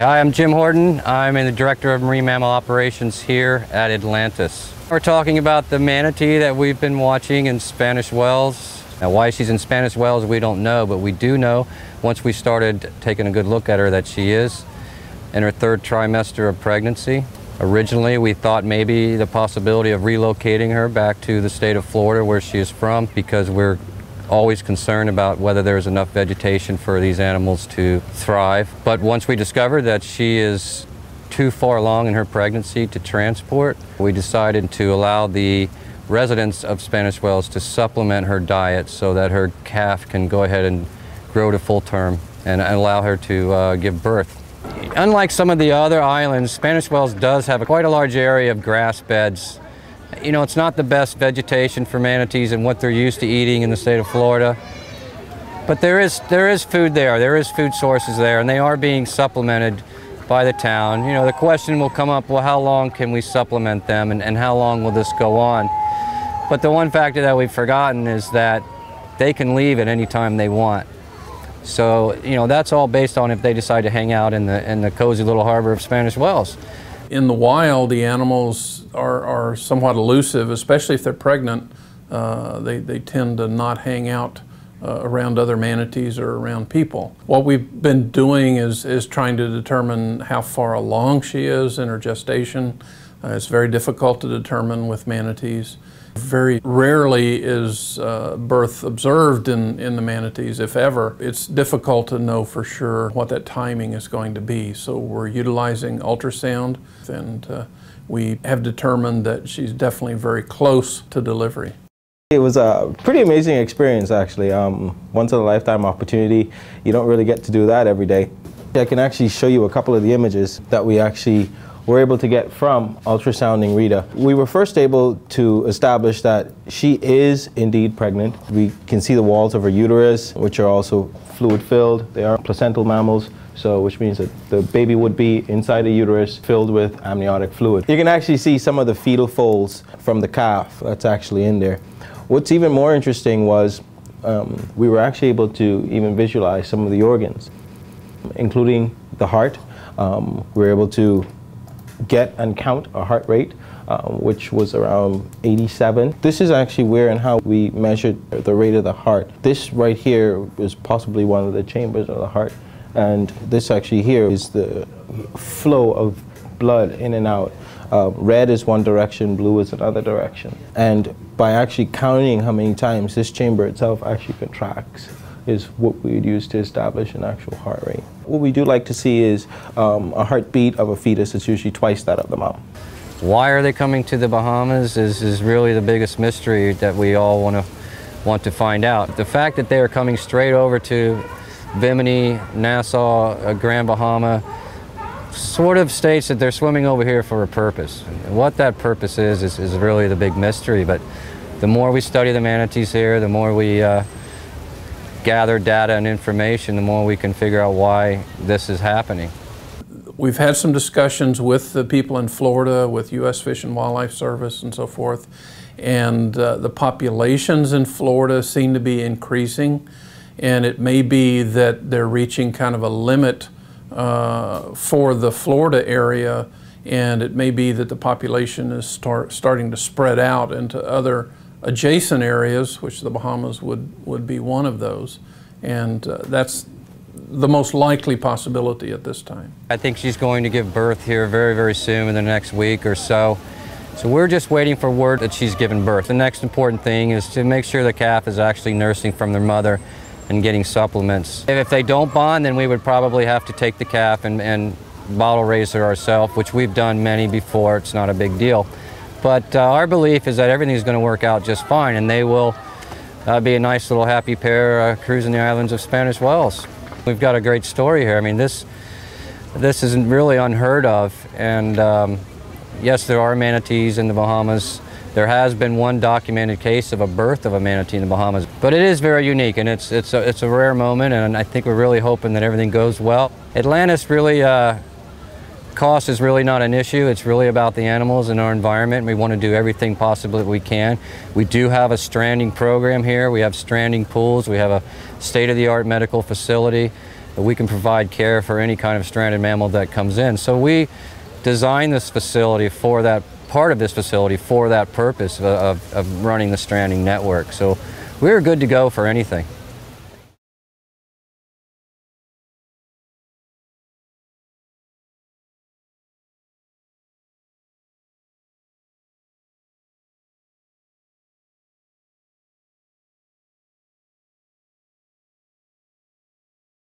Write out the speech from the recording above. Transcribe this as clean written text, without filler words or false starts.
Hi, I'm Jim Horton. I'm the Director of Marine Mammal Operations here at Atlantis. We're talking about the manatee that we've been watching in Spanish Wells. Now, why she's in Spanish Wells, we don't know, but we do know, once we started taking a good look at her, that she is in her third trimester of pregnancy. Originally, we thought maybe the possibility of relocating her back to the state of Florida, where she is from, because we're always concerned about whether there's enough vegetation for these animals to thrive. But once we discovered that she is too far along in her pregnancy to transport, we decided to allow the residents of Spanish Wells to supplement her diet so that her calf can go ahead and grow to full term and allow her to give birth. Unlike some of the other islands, Spanish Wells does have quite a large area of grass beds. You know, it's not the best vegetation for manatees and what they're used to eating in the state of Florida. But there is food there. There is food sources there, and they are being supplemented by the town. You know, the question will come up, well, how long can we supplement them, and how long will this go on? But the one factor that we've forgotten is that they can leave at any time they want. So, you know, that's all based on if they decide to hang out in the cozy little harbor of Spanish Wells. In the wild, the animals are somewhat elusive, especially if they're pregnant. They tend to not hang out around other manatees or around people. What we've been doing is trying to determine how far along she is in her gestation. It's very difficult to determine with manatees. Very rarely is birth observed in the manatees, if ever. It's difficult to know for sure what that timing is going to be. So we're utilizing ultrasound, and we have determined that she's definitely very close to delivery. It was a pretty amazing experience, actually. Once in a lifetime opportunity. You don't really get to do that every day. I can actually show you a couple of the images that we actually were able to get from ultrasounding Rita. We were first able to establish that she is indeed pregnant. We can see the walls of her uterus, which are also fluid-filled. They are placental mammals, so which means that the baby would be inside the uterus filled with amniotic fluid. You can actually see some of the fetal folds from the calf that's actually in there. What's even more interesting was we were actually able to even visualize some of the organs, including the heart. We were able to get and count a heart rate, which was around 87. This is actually where and how we measured the rate of the heart. This right here is possibly one of the chambers of the heart, and this actually here is the flow of blood in and out. Red is one direction, blue is another direction. And by actually counting how many times this chamber itself actually contracts is what we would use to establish an actual heart rate. What we do like to see is a heartbeat of a fetus is usually twice that of the mom. Why are they coming to the Bahamas is really the biggest mystery that we all want to find out. The fact that they are coming straight over to Bimini, Nassau, Grand Bahama, sort of states that they're swimming over here for a purpose. And what that purpose is really the big mystery. But the more we study the manatees here, the more we gather data and information, the more we can figure out why this is happening. We've had some discussions with the people in Florida, with U.S. Fish and Wildlife Service and so forth, and the populations in Florida seem to be increasing, and it may be that they're reaching kind of a limit for the Florida area, and it may be that the population is starting to spread out into other adjacent areas, which the Bahamas would be one of those, and that's the most likely possibility at this time. I think she's going to give birth here very, very soon, in the next week or so. So we're just waiting for word that she's given birth. The next important thing is to make sure the calf is actually nursing from their mother and getting supplements. If they don't bond, then we would probably have to take the calf and bottle raise her ourselves, which we've done many before. It's not a big deal. But our belief is that everything's going to work out just fine, and they will be a nice little happy pair cruising the islands of Spanish Wells. We've got a great story here. I mean, this isn't really unheard of, and yes, there are manatees in the Bahamas. There has been one documented case of a birth of a manatee in the Bahamas, but it is very unique, and it's a rare moment, and I think we're really hoping that everything goes well. Atlantis really cost is really not an issue. It's really about the animals and our environment. We want to do everything possible that we can. We do have a stranding program here. We have stranding pools. We have a state-of-the-art medical facility. that we can provide care for any kind of stranded mammal that comes in. So we designed this facility for that, part of this facility for that purpose of running the stranding network. So we're good to go for anything.